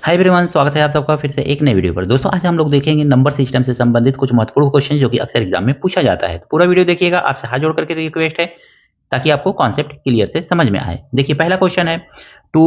Hi everyone, स्वागत है आप सबका फिर से एक नई वीडियो पर। दोस्तों आज हम लोग देखेंगे नंबर सिस्टम से संबंधित कुछ महत्वपूर्ण क्वेश्चन जो कि अक्सर एग्जाम में पूछा जाता है। तो पूरा वीडियो देखिएगा, आपसे हाथ जोड़ करके रिक्वेस्ट है ताकि आपको कॉन्सेप्ट क्लियर से समझ में आए। देखिए पहला क्वेश्चन है 2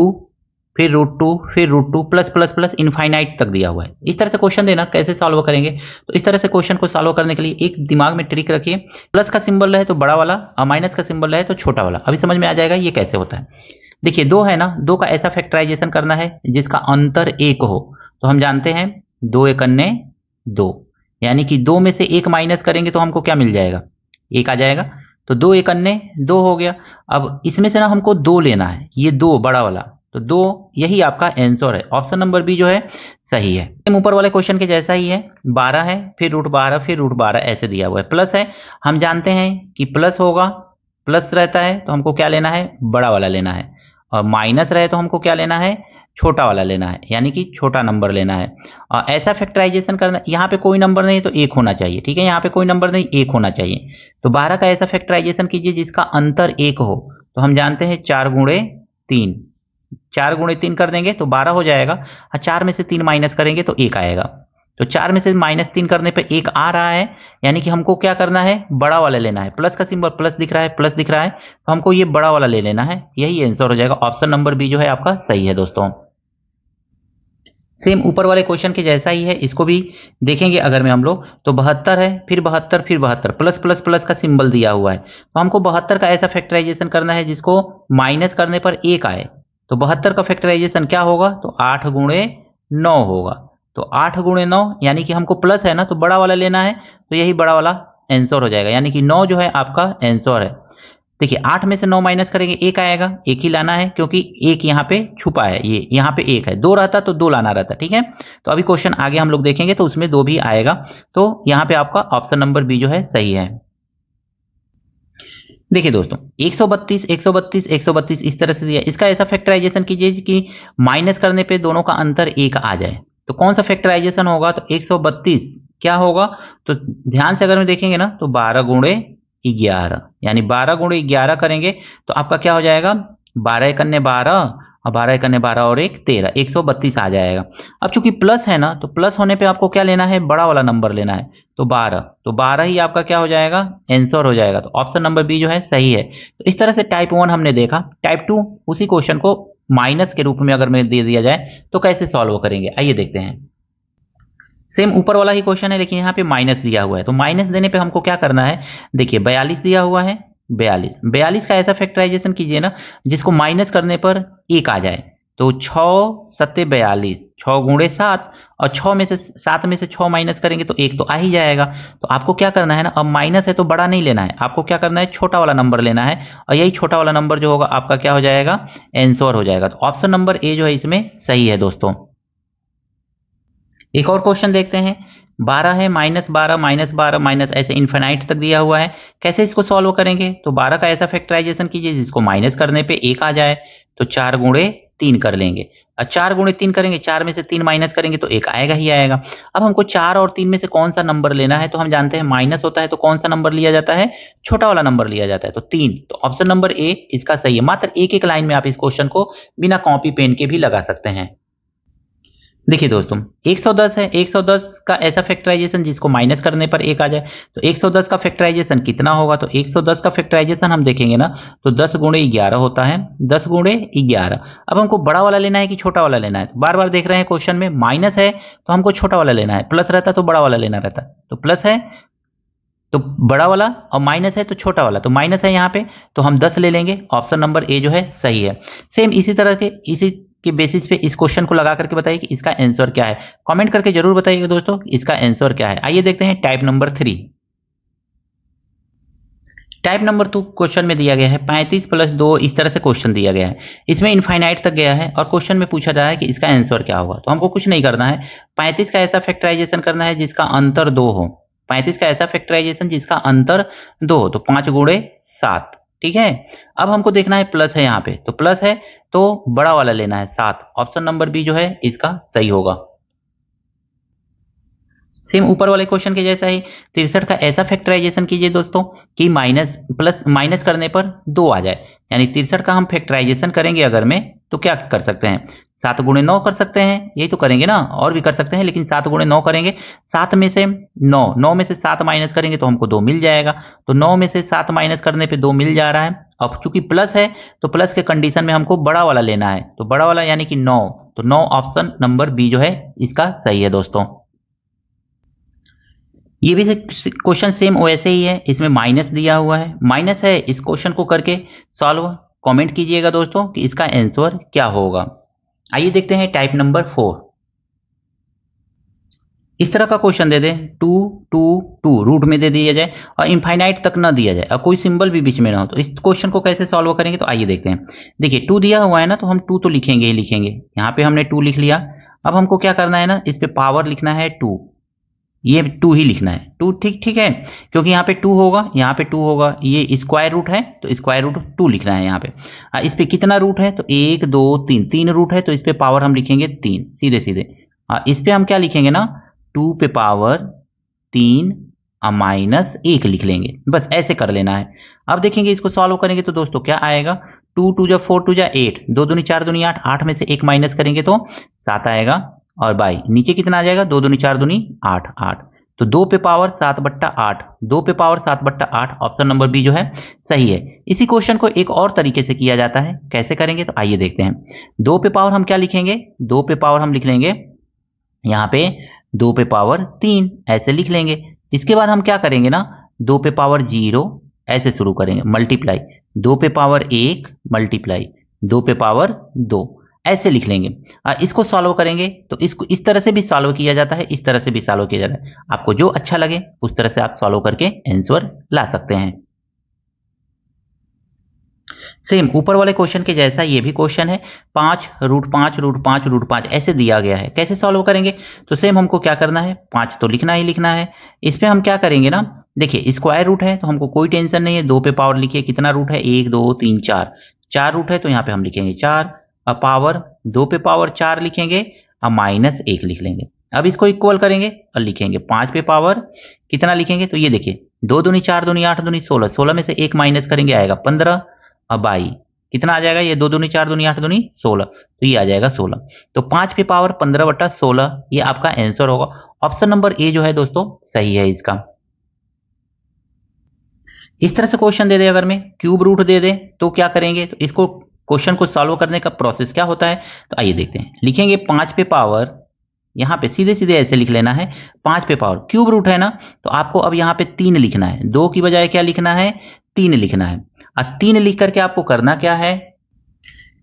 फिर √2 फिर √2 प्लस प्लस प्लस इनफाइनाइट तक दिया हुआ है। इस तरह से क्वेश्चन देना कैसे सॉल्व करेंगे? तो इस तरह से क्वेश्चन को सॉल्व करने के लिए एक दिमाग में ट्रिक रखिए। प्लस का सिंबल रहे तो बड़ा वाला और माइनस का सिंबल रहे तो छोटा वाला। अभी समझ में आ जाएगा ये कैसे होता है। देखिए दो है ना, दो का ऐसा फैक्टराइजेशन करना है जिसका अंतर एक हो। तो हम जानते हैं 2 एक अन्य 2, यानी कि 2 में से एक माइनस करेंगे तो हमको क्या मिल जाएगा? एक आ जाएगा। तो 2 एक अन्य 2 हो गया। अब इसमें से ना हमको 2 लेना है, ये 2 बड़ा वाला, तो 2 यही आपका आंसर है। ऑप्शन नंबर बी जो है सही है। ऊपर वाले क्वेश्चन के जैसा ही है, 12 है फिर √12 फिर √12 ऐसे दिया हुआ है। प्लस है, हम जानते हैं कि प्लस होगा, प्लस रहता है तो हमको क्या लेना है? बड़ा वाला लेना है। और माइनस रहे तो हमको क्या लेना है? छोटा वाला लेना है, यानी कि छोटा नंबर लेना है। और ऐसा फैक्टराइजेशन करना, यहाँ पे कोई नंबर नहीं तो एक होना चाहिए, ठीक है? यहाँ पे कोई नंबर नहीं, एक होना चाहिए। तो 12 का ऐसा फैक्टराइजेशन कीजिए जिसका अंतर एक हो। तो हम जानते हैं 4 गुणे 3, 4 गुणे 3 कर देंगे तो 12 हो जाएगा। और 4 में से 3 माइनस करेंगे तो 1 आएगा। तो 4 में से -3 करने पे 1 आ रहा है, यानी कि हमको क्या करना है? बड़ा वाला लेना है। प्लस का सिंबल प्लस दिख रहा है, प्लस दिख रहा है, तो हमको ये बड़ा वाला ले लेना है। यही आंसर हो जाएगा। ऑप्शन नंबर बी जो है आपका सही है दोस्तों। सेम ऊपर वाले क्वेश्चन के जैसा ही है, इसको भी देखेंगे अगर में हम लोग तो 72 है फिर 72 फिर 72 प्लस प्लस प्लस का सिंबल दिया हुआ है। तो हमको 72 का ऐसा फैक्टराइजेशन करना है जिसको माइनस करने पर 1 आए। तो 72 का फैक्टराइजेशन क्या होगा? तो 8 गुणे 9 होगा। तो 8 गुणे 9 यानी कि हमको प्लस है ना, तो बड़ा वाला लेना है। तो यही बड़ा वाला आंसर हो जाएगा, यानी कि 9 जो है आपका आंसर है। देखिए 8 में से 9 माइनस करेंगे 1 आएगा। 1 ही लाना है क्योंकि 1 यहाँ पे छुपा है, ये यहाँ पे 1 है। 2 रहता तो 2 लाना रहता, ठीक है? तो अभी क्वेश्चन आगे हम लोग देखेंगे तो उसमें 2 भी आएगा। तो यहाँ पे आपका ऑप्शन नंबर बी जो है सही है। देखिए दोस्तों 132 132 132 इस तरह से दिया। इसका ऐसा फैक्टराइजेशन कीजिए कि माइनस करने पे दोनों का अंतर 1 आ जाए। तो कौन सा फैक्टराइजेशन होगा? तो 132 क्या होगा? तो ध्यान से अगर में देखेंगे ना तो 12 गुणे 11, यानी 12 गुणे 11 करेंगे तो आपका क्या हो जाएगा? 12 एक अन्य 12 और 12 एक अन्य 12 और 1 13, 132 आ जाएगा। अब चूंकि प्लस है ना, तो प्लस होने पे आपको क्या लेना है? बड़ा वाला नंबर लेना है। तो 12, तो 12 ही आपका क्या हो जाएगा? आंसर हो जाएगा। तो ऑप्शन नंबर बी जो है सही है। तो इस तरह से टाइप 1 हमने देखा। टाइप 2 उसी क्वेश्चन को माइनस के रूप में अगर में दे दिया जाए तो कैसे सॉल्व करेंगे, आइए देखते हैं। सेम ऊपर वाला ही क्वेश्चन है लेकिन यहाँ पे माइनस दिया हुआ है। तो माइनस देने पे हमको क्या करना है? देखिए 42 दिया हुआ है, 42 का ऐसा फैक्टराइजेशन कीजिए ना जिसको माइनस करने पर 1 आ जाए। तो 6 सत्ते 42, 6 गुणे 7 और 6 में से 7 में से 6 माइनस करेंगे तो 1 तो आ ही जाएगा। तो आपको क्या करना है ना, अब माइनस है तो बड़ा नहीं लेना है, आपको क्या करना है? छोटा वाला नंबर लेना है। और यही छोटा वाला नंबर जो होगा आपका क्या हो जाएगा? आंसर हो जाएगा। तो ऑप्शन नंबर ए जो है इसमें सही है दोस्तों। एक और क्वेश्चन देखते हैं। 12 है -12 -12 माइनस ऐसे इन्फिनाइट तक दिया हुआ है। कैसे इसको सॉल्व करेंगे? तो 12 का ऐसा फैक्टराइजेशन कीजिए जिसको माइनस करने पे 1 आ जाए। तो 4 गुणे 3 कर लेंगे। और 4 गुणे 3 करेंगे, 4 में से 3 माइनस करेंगे तो 1 आएगा ही आएगा। अब हमको 4 और 3 में से कौन सा नंबर लेना है? तो हम जानते हैं माइनस होता है तो कौन सा नंबर लिया जाता है? छोटा वाला नंबर लिया जाता है, तो 3। तो ऑप्शन नंबर ए इसका सही है। मात्र एक एक लाइन में आप इस क्वेश्चन को बिना कॉपी पेन के भी लगा सकते हैं। देखिए दोस्तों 110 है, 110 का ऐसा फैक्टराइजेशन जिसको माइनस करने पर 1 आ जाए। तो 110 का फैक्टराइजेशन कितना होगा? तो 110 का फैक्टराइजेशन हम देखेंगे ना तो 10 गुणे 11 होता है, 10 गुणे 11। अब हमको बड़ा वाला लेना है कि छोटा वाला लेना है? तो बार बार देख रहे हैं क्वेश्चन में माइनस है तो हमको छोटा वाला लेना है, प्लस रहता तो बड़ा वाला लेना रहता। तो प्लस है तो बड़ा वाला और माइनस है तो छोटा वाला। तो माइनस है यहाँ पे तो हम 10 ले लेंगे। ऑप्शन नंबर ए जो है सही है। सेम इसी तरह के इसी के बेसिस पे इस क्वेश्चन को लगा करके बताइए कि इसका आंसर क्या है। कमेंट करके जरूर बताइएगा दोस्तों इसका आंसर क्या है। आइए देखते हैं type number 3। Type number 2 question में दिया गया है 35 + 2 इस तरह से क्वेश्चन दिया गया है। इसमें इनफाइनाइट तक गया है और क्वेश्चन में पूछा जा रहा है कि इसका आंसर क्या होगा। तो हमको कुछ नहीं करना है, 35 का ऐसा फैक्टराइजेशन करना है जिसका अंतर 2 हो। 35 का ऐसा फैक्टराइजेशन जिसका अंतर 2 हो। तो 5 गुणे 7, ठीक है? अब हमको देखना है प्लस है यहाँ पे, तो प्लस है तो बड़ा वाला लेना है 7। ऑप्शन नंबर बी जो है इसका सही होगा। सेम ऊपर वाले क्वेश्चन के जैसा ही 63 का ऐसा फैक्टराइजेशन कीजिए दोस्तों कि माइनस करने पर 2 आ जाए। यानी 63 का हम फैक्टराइजेशन करेंगे अगर में तो क्या कर सकते हैं, 7 गुणे 9 कर सकते हैं, यही तो करेंगे ना, और भी कर सकते हैं लेकिन 7 गुणे 9 करेंगे। 7 में से 9 में से 7 माइनस करेंगे तो हमको 2 मिल जाएगा, तो 9 में से 7 माइनस करने पे 2 मिल जा रहा है। अब चूंकि प्लस है तो प्लस के कंडीशन में हमको बड़ा वाला लेना है, तो बड़ा वाला यानी कि 9, तो 9 ऑप्शन नंबर बी जो है इसका सही है दोस्तों। ये भी क्वेश्चन सेम वैसे ही है, इसमें माइनस दिया हुआ है, माइनस है, इस क्वेश्चन को करके सॉल्व कमेंट कीजिएगा दोस्तों कि इसका आंसर क्या होगा। आइए देखते हैं टाइप नंबर 4। इस तरह का क्वेश्चन दे दे 2 2 2 रूट में दे दिया जाए और इनफाइनाइट तक ना दिया जाए और कोई सिंबल भी बीच में ना हो, तो इस क्वेश्चन को कैसे सॉल्व करेंगे, तो आइए देखते हैं। देखिए 2 दिया हुआ है ना, तो हम 2 तो लिखेंगे ही लिखेंगे, यहाँ पे हमने 2 लिख लिया। अब हमको क्या करना है ना, इस पे पावर लिखना है 2, ये 2 ही लिखना है, 2 ठीक ठीक है, क्योंकि यहाँ पे 2 होगा, यहाँ पे 2 होगा, ये स्क्वायर रूट है तो स्क्वायर रूट 2 लिखना है यहाँ पे। इस पे कितना रूट है, तो 1 2 3, 3 रूट है, तो इस पे पावर हम लिखेंगे 3 सीधे सीधे। इस पे हम क्या लिखेंगे ना, 2 पे पावर 3 माइनस 1 लिख लेंगे, बस ऐसे कर लेना है। अब देखेंगे इसको सॉल्व करेंगे तो दोस्तों क्या आएगा, 2 2 जा 4 2 जा 8, 2 दूनी 4 दूनी 8, 8 में से 1 माइनस करेंगे तो 7 आएगा, और बाई नीचे कितना आ जाएगा, 2 दूनी 4 दूनी 8 8, तो 2 पे पावर 7/8, 2 पे पावर 7/8 ऑप्शन नंबर बी जो है सही है। इसी क्वेश्चन को एक और तरीके से किया जाता है, कैसे करेंगे तो आइए देखते हैं। 2 पे पावर हम क्या लिखेंगे, 2 पे पावर हम लिख लेंगे यहाँ पे 2 पे पावर 3 ऐसे लिख लेंगे। इसके बाद हम क्या करेंगे ना, 2 पे पावर 0 ऐसे शुरू करेंगे, मल्टीप्लाई 2 पे पावर 1 मल्टीप्लाई 2 पे पावर 2 ऐसे लिख लेंगे। इसको सॉल्व करेंगे तो इसको इस तरह से भी सॉल्व किया जाता है, इस तरह से भी सॉल्व किया जाता है, आपको जो अच्छा लगे उस तरह से आप सॉल्व करके आंसर ला सकते हैं। सेम ऊपर वाले क्वेश्चन के जैसा ये भी क्वेश्चन है, 5 रूट 5 रूट 5 रूट 5 ऐसे दिया गया है, कैसे सॉल्व करेंगे, तो सेम हमको क्या करना है, 5 तो लिखना ही लिखना है। इस पे हम क्या करेंगे ना, देखिए स्क्वायर रूट है तो हमको कोई टेंशन नहीं है, 2 पे पावर लिखिए, कितना रूट है 1 2 3 4, 4 रूट है तो यहाँ पे हम लिखेंगे 4, अब पावर 2 पे पावर 4 लिखेंगे और माइनस 1 लिख लेंगे। अब इसको इक्वल करेंगे और लिखेंगे 5 पे पावर कितना लिखेंगे, तो ये देखिए 2 दूनी 4 दूनी 8 दूनी 16, 16 में से 1 माइनस करेंगे आएगा 15, अब आई कितना आ जाएगा, ये 2 दूनी 4 दूनी 8 दूनी 16, तो ये आ जाएगा 16, तो 5 पे पावर 15/16 ये आपका आंसर होगा। ऑप्शन नंबर ए जो है दोस्तों सही है इसका। इस तरह से क्वेश्चन दे दे, अगर मैं क्यूब रूट दे दे तो क्या करेंगे, तो इसको क्वेश्चन को सॉल्व करने का प्रोसेस क्या होता है, तो आइए देखते हैं। लिखेंगे 5 पे पावर, यहाँ पे सीधे सीधे ऐसे लिख लेना है, 5 पे पावर क्यूब रूट है ना, तो आपको अब यहाँ पे 3 लिखना है, 2 की बजाय क्या लिखना है 3 लिखना है। और 3 लिख करके आपको करना क्या है,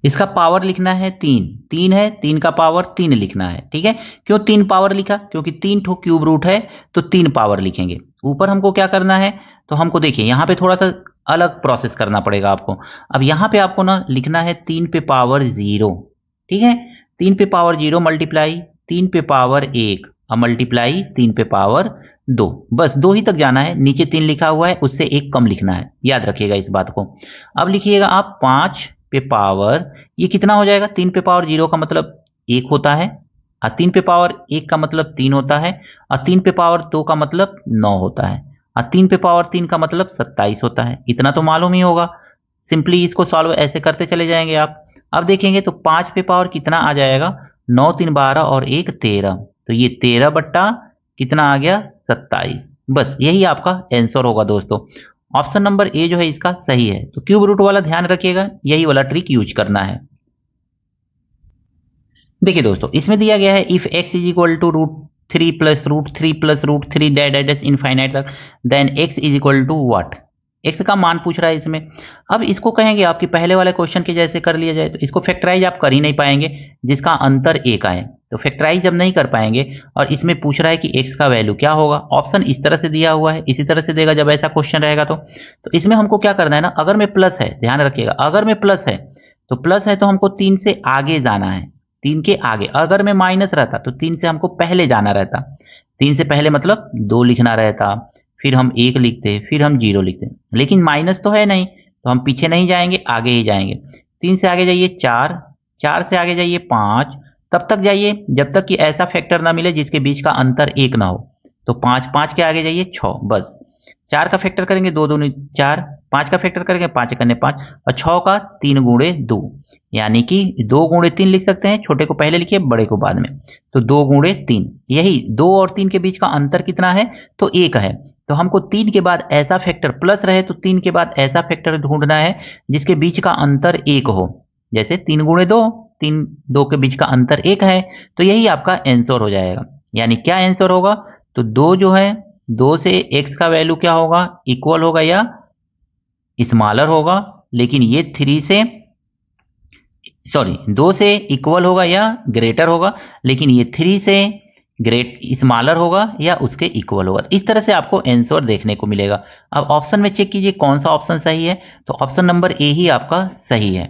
इसका पावर लिखना है 3, 3 है 3 का पावर 3 लिखना है, ठीक है। क्यों 3 पावर लिखा, क्योंकि 3 ठो क्यूब रूट है तो 3 पावर लिखेंगे। ऊपर हमको क्या करना है, तो हमको देखिए यहाँ पे थोड़ा सा अलग प्रोसेस करना पड़ेगा आपको। अब यहाँ पे आपको ना लिखना है 3 पे पावर 0, ठीक है, 3 पे पावर 0 मल्टीप्लाई 3 पे पावर 1 और मल्टीप्लाई 3 पे पावर 2, बस 2 ही तक जाना है, नीचे 3 लिखा हुआ है उससे 1 कम लिखना है, याद रखिएगा इस बात को। अब लिखिएगा आप 5 पे पावर, ये कितना हो जाएगा, 3 पे पावर 0 का मतलब 1 होता है, और 3 पे पावर 1 का मतलब 3 होता है, और 3 पे पावर 2 का मतलब 9 होता है, और 3 पे पावर 3 का मतलब 27 होता है। इतना तो मालूम ही होगा, सिंपली इसको सॉल्व ऐसे करते चले जाएंगे आप। अब देखेंगे तो 5 पे पावर कितना आ जाएगा, 9 3 12 और 1 13, तो ये 13 बट्टा कितना आ गया 27, बस यही आपका आंसर होगा दोस्तों। ऑप्शन नंबर ए जो है इसका सही है। तो क्यूब रूट वाला ध्यान रखिएगा, यही वाला ट्रिक यूज करना है। देखिए दोस्तों इसमें दिया गया है if x is equal to √3 plus √3 plus √3 dash dash infinite तक, then x is equal to what, x का मान पूछ रहा है इसमें। अब इसको कहेंगे आपकी पहले वाले क्वेश्चन के जैसे कर लिया जाए, तो इसको फैक्टराइज आप कर ही नहीं पाएंगे जिसका अंतर a का है, तो फैक्टराइज जब नहीं कर पाएंगे और इसमें पूछ रहा है कि x का वैल्यू क्या होगा, ऑप्शन इस तरह से दिया हुआ है, इसी तरह से देगा जब ऐसा क्वेश्चन रहेगा। तो इसमें हमको क्या करना है ना, अगर में प्लस है, ध्यान रखिएगा, अगर में प्लस है तो हमको 3 से आगे जाना है, 3 के आगे। अगर में माइनस रहता तो 3 से हमको पहले जाना रहता, 3 से पहले मतलब 2 लिखना रहता, फिर हम 1 लिखते, फिर हम 0 लिखते, लेकिन माइनस तो है नहीं तो हम पीछे नहीं जाएंगे, आगे ही जाएंगे। 3 से आगे जाइए 4, 4 से आगे जाइए 5, तब तक जाइए जब तक कि ऐसा फैक्टर ना मिले जिसके बीच का अंतर 1 ना हो, तो 5, 5 के आगे जाइए 6, बस 4 का फैक्टर करेंगे 2 दूनी 4, 5 का फैक्टर करेंगे, 5 करने 5 और 6 का 3 गुणे 2, यानी कि 2 गुणे 3 लिख सकते हैं। छोटे को पहले लिखिए, बड़े को बाद में। तो 2 गुणे 3, यही 2 और 3 के बीच का अंतर कितना है? तो 1 है। तो हमको 3 के बाद ऐसा फैक्टर प्लस रहे तो 3 के बाद ऐसा फैक्टर ढूंढना है जिसके बीच का अंतर 1 हो। जैसे 3 गुणे 2, 3 2 के बीच का अंतर 1 है, तो यही आपका आंसर हो जाएगा। यानी क्या आंसर होगा? तो 2 जो है, 2 से x का वैल्यू क्या होगा? इक्वल होगा या स्मॉलर होगा, लेकिन ये 3 से 2 से इक्वल होगा या ग्रेटर होगा, लेकिन ये 3 से स्मॉलर होगा या उसके इक्वल होगा। इस तरह से आपको आंसर देखने को मिलेगा। अब ऑप्शन में चेक कीजिए कौन सा ऑप्शन सही है। तो ऑप्शन नंबर ए ही आपका सही है।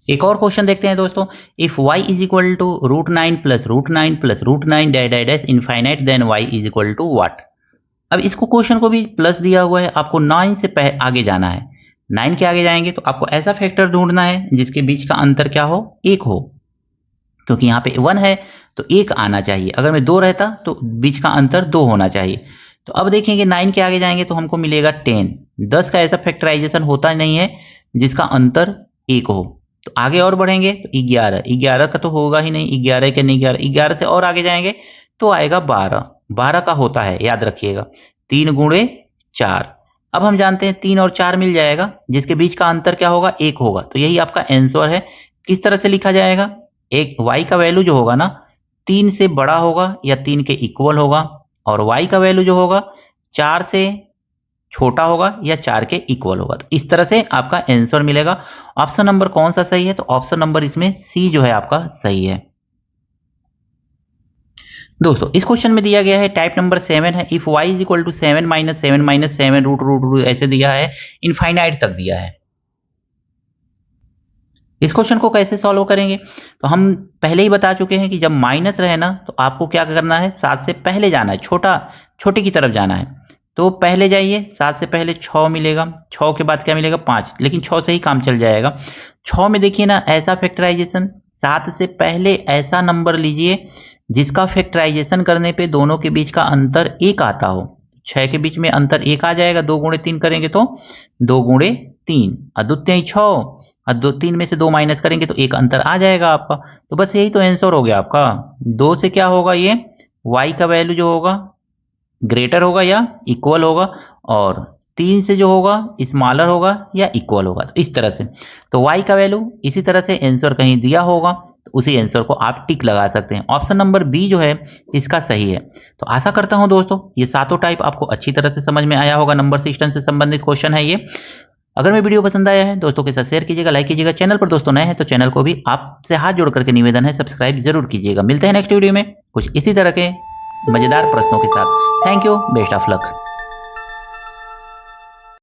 एक और क्वेश्चन देखते हैं दोस्तों। If y is equal to √9 plus √9 plus √9 dash dash dash infinite, then y is equal to what? अब इसको क्वेश्चन को भी प्लस दिया हुआ है, आपको 9 से आगे जाना है। 9 के आगे जाएंगे तो आपको ऐसा फैक्टर ढूंढना है जिसके बीच का अंतर क्या हो? 1 हो, क्योंकि यहाँ पे 1 है तो 1 आना चाहिए। अगर मैं 2 रहता तो बीच का अंतर 2 होना चाहिए। तो अब देखेंगे 9 के आगे जाएंगे तो हमको मिलेगा 10। 10 का ऐसा फैक्टराइजेशन होता नहीं है जिसका अंतर 1 हो। तो आगे और बढ़ेंगे तो 11, 11 का तो होगा ही नहीं, 11 के नहीं, 11 से और आगे जाएंगे तो आएगा 12, 12 का होता है, याद रखिएगा, 3 गुणे 4। अब हम जानते हैं 3 और 4 मिल जाएगा, जिसके बीच का अंतर क्या होगा? 1 होगा। तो यही आपका आंसर है। किस तरह से लिखा जाएगा? एक y का वैल्यू जो होगा ना, 3 से बड़ा होगा या 3 के इक्वल होगा, और y का वैल्यू जो होगा 4 से छोटा होगा या 4 के इक्वल होगा। तो इस तरह से आपका आंसर मिलेगा। ऑप्शन नंबर कौन सा सही है? तो ऑप्शन नंबर इसमें सी जो है आपका सही है। दोस्तों इस क्वेश्चन में दिया गया है टाइप नंबर 7 है। If y is equal to 7 minus 7 minus 7 root ऐसे दिया है, इनफाइनाइट तक दिया है। इस क्वेश्चन को कैसे सॉल्व करेंगे? तो हम पहले ही बता चुके हैं कि जब माइनस रहे ना तो आपको क्या करना है? 7 से पहले जाना है, छोटे की तरफ जाना है। तो पहले जाइए, 7 से पहले 6 मिलेगा, 6 के बाद क्या मिलेगा? 5, लेकिन 6 से ही काम चल जाएगा। 6 में देखिए ना ऐसा फैक्टराइजेशन, 7 से पहले ऐसा नंबर लीजिए जिसका फैक्टराइजेशन करने पे दोनों के बीच का अंतर 1 आता हो। 6 के बीच में अंतर 1 आ जाएगा, 2 गुणे 3 करेंगे तो 2 गुणे 3, अद्वितीय 6, और 3 में से 2 माइनस करेंगे तो 1 अंतर आ जाएगा आपका। तो बस यही तो आंसर हो गया आपका। 2 से क्या होगा? ये y का वैल्यू जो होगा ग्रेटर होगा या इक्वल होगा, और 3 से जो होगा स्मॉलर होगा या इक्वल होगा। तो इस तरह से तो y का वैल्यू इसी तरह से आंसर कहीं दिया होगा तो उसी आंसर को आप टिक लगा सकते हैं। ऑप्शन नंबर बी जो है इसका सही है। तो आशा करता हूं दोस्तों ये सातों टाइप आपको अच्छी तरह से समझ में आया होगा। नंबर सिस्टम से संबंधित क्वेश्चन है ये। अगर मैं वीडियो पसंद आया है दोस्तों के साथ शेयर कीजिएगा, लाइक कीजिएगा। चैनल पर दोस्तों नए हैं तो चैनल को भी आपसे हाथ जोड़ करके निवेदन है सब्सक्राइब जरूर कीजिएगा। मिलते हैं नेक्स्ट वीडियो में कुछ इसी तरह के मजेदार प्रश्नों के साथ। Thank you, best of luck.